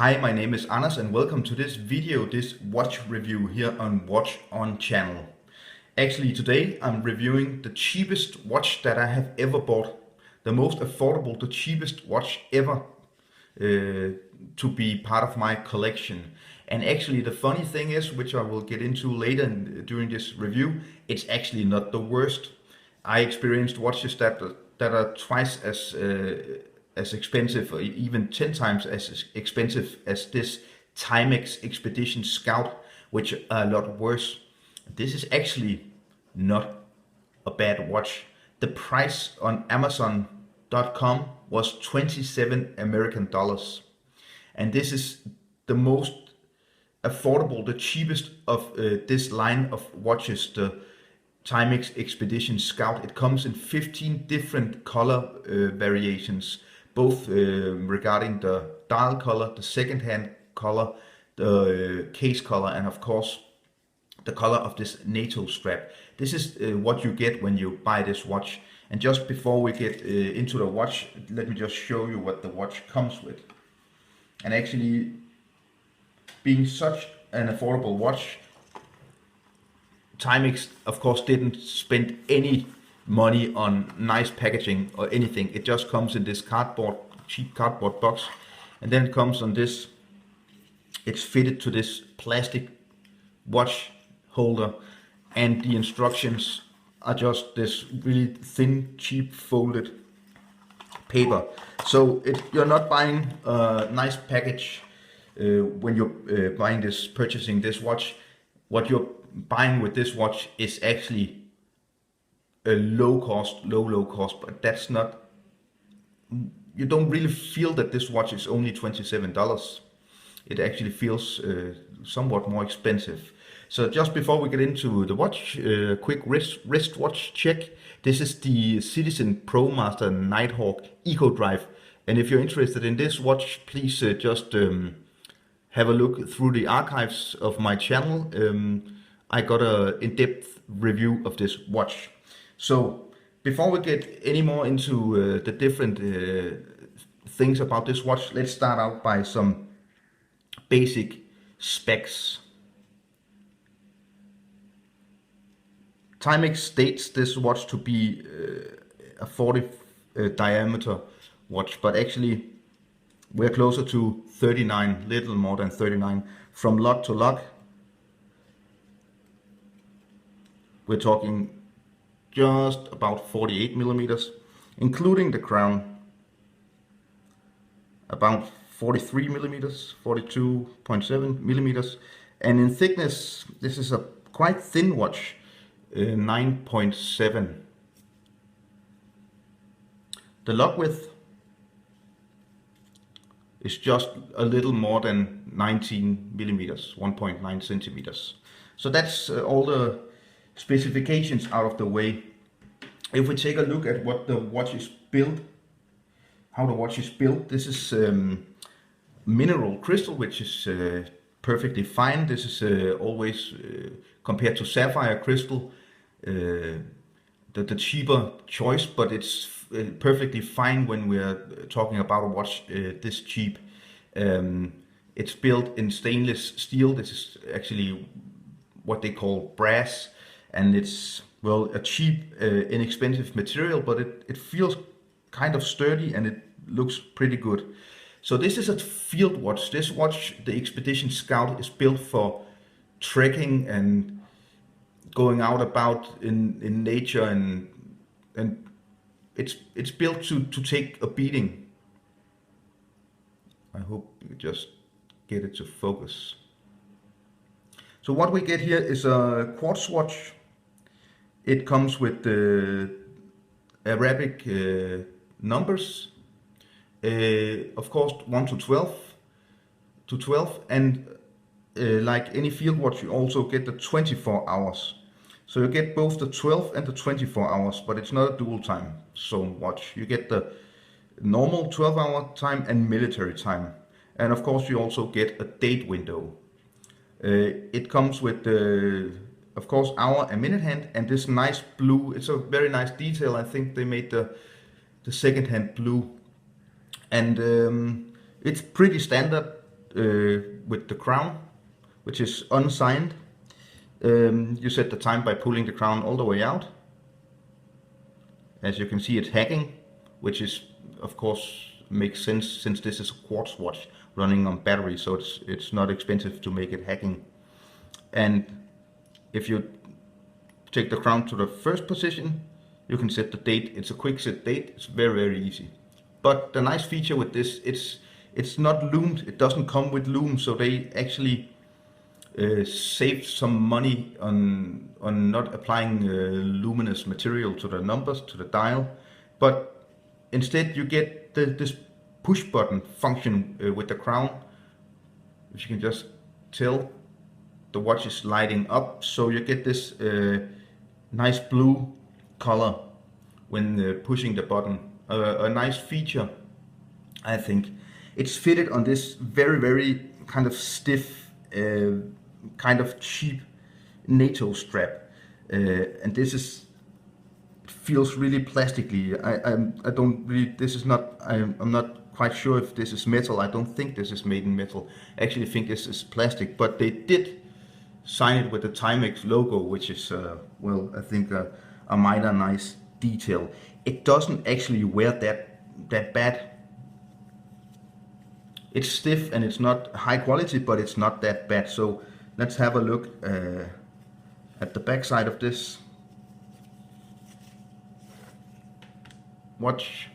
Hi, my name is Anders and welcome to this video, this watch review here on Watch On channel. Actually today I'm reviewing the cheapest watch that I have ever bought. The most affordable, the cheapest watch ever to be part of my collection. And actually the funny thing is, which I will get into later during this review, it's actually not the worst. I experienced watches that are twice as expensive, or even 10 times as expensive as this Timex Expedition Scout, which are a lot worse. This is actually not a bad watch. The price on Amazon.com was 27 American dollars. And this is the most affordable, the cheapest of this line of watches, the Timex Expedition Scout. It comes in 15 different color variations, both regarding the dial color, the second-hand color, the case color, and of course the color of this NATO strap. This is what you get when you buy this watch. And just before we get into the watch, let me just show you what the watch comes with. And actually, being such an affordable watch, Timex of course didn't spend any money on nice packaging or anything. It just comes in this cheap cardboard box, and then it comes on this. It's fitted to this plastic watch holder, and the instructions are just this really thin, cheap folded paper. So you're not buying a nice package when you're purchasing this watch. What you're buying with this watch is actually a low cost, but that's not, you don't really feel that this watch is only $27. It actually feels somewhat more expensive. So just before we get into the watch, quick wristwatch check. This is the Citizen ProMaster Nighthawk Eco Drive, and if you're interested in this watch, please just have a look through the archives of my channel. I got an in-depth review of this watch. So before we get any more into the different things about this watch, let's start out by some basic specs. Timex states this watch to be a 40 diameter watch, but actually we're closer to 39, little more than 39. From lock to lock, we're talking just about 48 millimeters, including the crown, about 43 millimeters, 42.7 millimeters. And in thickness, this is a quite thin watch, 9.7. The lock width is just a little more than 19 millimeters, 1.9 centimeters. So that's all the specifications out of the way. If we take a look at what the watch is built, how the watch is built, this is mineral crystal, which is perfectly fine. This is always compared to sapphire crystal, the cheaper choice, but it's perfectly fine when we're talking about a watch this cheap. It's built in stainless steel. This is actually what they call brass, and it's, well, a cheap, inexpensive material, but it feels kind of sturdy and it looks pretty good. So this is a field watch. This watch, the Expedition Scout, is built for trekking and going out about in nature, and it's built to take a beating. I hope you just get it to focus. So what we get here is a Quartz watch. It comes with the Arabic numbers, of course 1 to 12, and like any field watch, you also get the 24 hours. So you get both the 12 and the 24 hours, but it's not a dual time zone watch. You get the normal 12-hour time and military time, and of course you also get a date window. It comes with the, of course, hour and minute hand, and this nice blue. It's a very nice detail. I think they made the second hand blue, and it's pretty standard with the crown, which is unsigned. You set the time by pulling the crown all the way out. As you can see, it's hacking, which is, of course, makes sense since this is a quartz watch running on battery, so it's not expensive to make it hacking. And if you take the crown to the first position, you can set the date. It's a quick set date. It's very easy. But the nice feature with this, it's not loomed. It doesn't come with loom, so they actually save some money on not applying luminous material to the numbers, to the dial. But instead you get this push button function with the crown, which you can just tell the watch is lighting up, so you get this nice blue color when pushing the button. A nice feature, I think. It's fitted on this very kind of stiff, kind of cheap NATO strap, and this is, it feels really plastically. I don't really, this is not, I'm not quite sure if this is metal. I don't think this is made in metal. I actually think this is plastic, but they did sign it with the Timex logo, which is well, I think a minor nice detail. It doesn't actually wear that bad. It's stiff and it's not high quality, but it's not that bad. So let's have a look at the back side of this watch.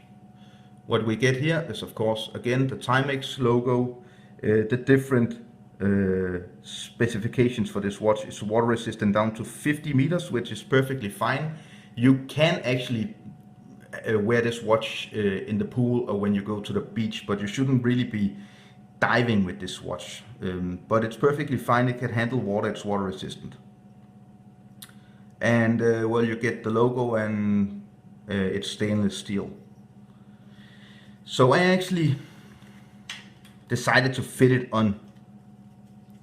What we get here is, of course, again, the Timex logo, the different specifications for this watch. Is water resistant down to 50 meters, which is perfectly fine. You can actually wear this watch in the pool or when you go to the beach, but you shouldn't really be diving with this watch. But it's perfectly fine. It can handle water. It's water resistant. And well, you get the logo, and it's stainless steel. So I actually decided to fit it on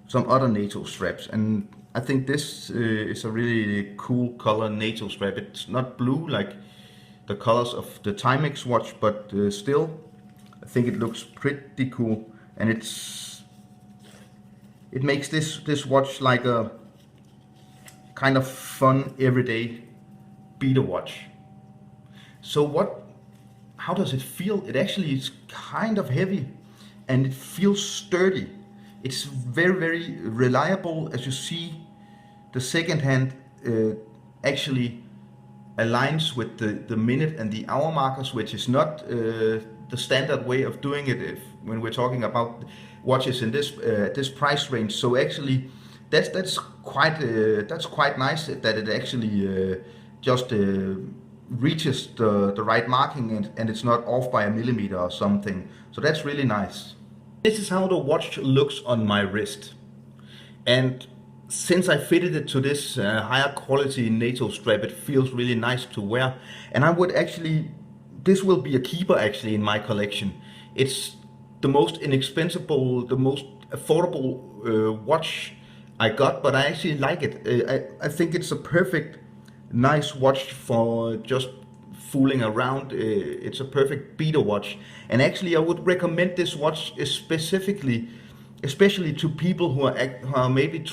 some other NATO straps, and I think this is a really cool color NATO strap. It's not blue like the colors of the Timex watch, but still I think it looks pretty cool, and it makes this watch like a kind of fun everyday beater watch. So how does it feel? It actually is kind of heavy and it feels sturdy. It's very reliable. As you see, the second hand actually aligns with the minute and the hour markers, which is not the standard way of doing it when we're talking about watches in this price range. So actually, that's quite nice that it actually just reaches the right marking, and it's not off by a millimeter or something. So that's really nice. This is how the watch looks on my wrist, and since I fitted it to this higher quality NATO strap, it feels really nice to wear. And I would actually, this will be a keeper actually in my collection. It's the most inexpensive, the most affordable watch I got, but I actually like it. I think it's a perfect, nice watch for just fooling around. It's a perfect beater watch, and actually I would recommend this watch especially to people who are maybe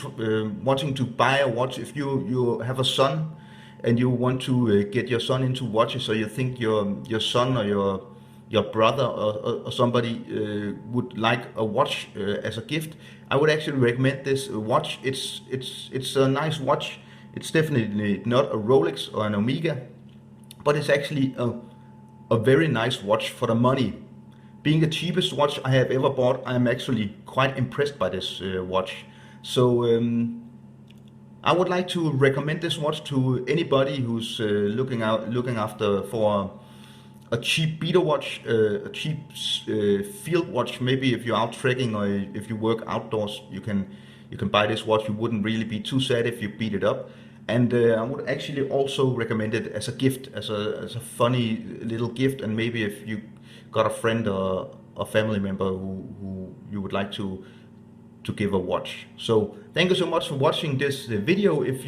wanting to buy a watch. If you have a son and you want to get your son into watches, or you think your son or your brother or somebody would like a watch as a gift, I would actually recommend this watch. It's a nice watch. It's definitely not a Rolex or an Omega, but it's actually a very nice watch for the money. Being the cheapest watch I have ever bought, I'm actually quite impressed by this watch. So I would like to recommend this watch to anybody who's looking after for a cheap beater watch, a cheap field watch. Maybe if you're out trekking or if you work outdoors, you can buy this watch. You wouldn't really be too sad if you beat it up. And I would actually also recommend it as a gift, as a funny little gift. And maybe if you got a friend or a family member who you would like to give a watch. So thank you so much for watching this video. If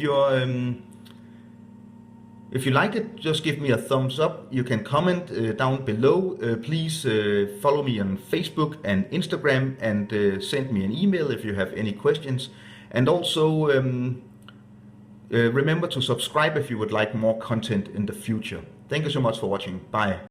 If you like it, just give me a thumbs up. You can comment down below. Please follow me on Facebook and Instagram, and send me an email if you have any questions. And also remember to subscribe if you would like more content in the future. Thank you so much for watching. Bye.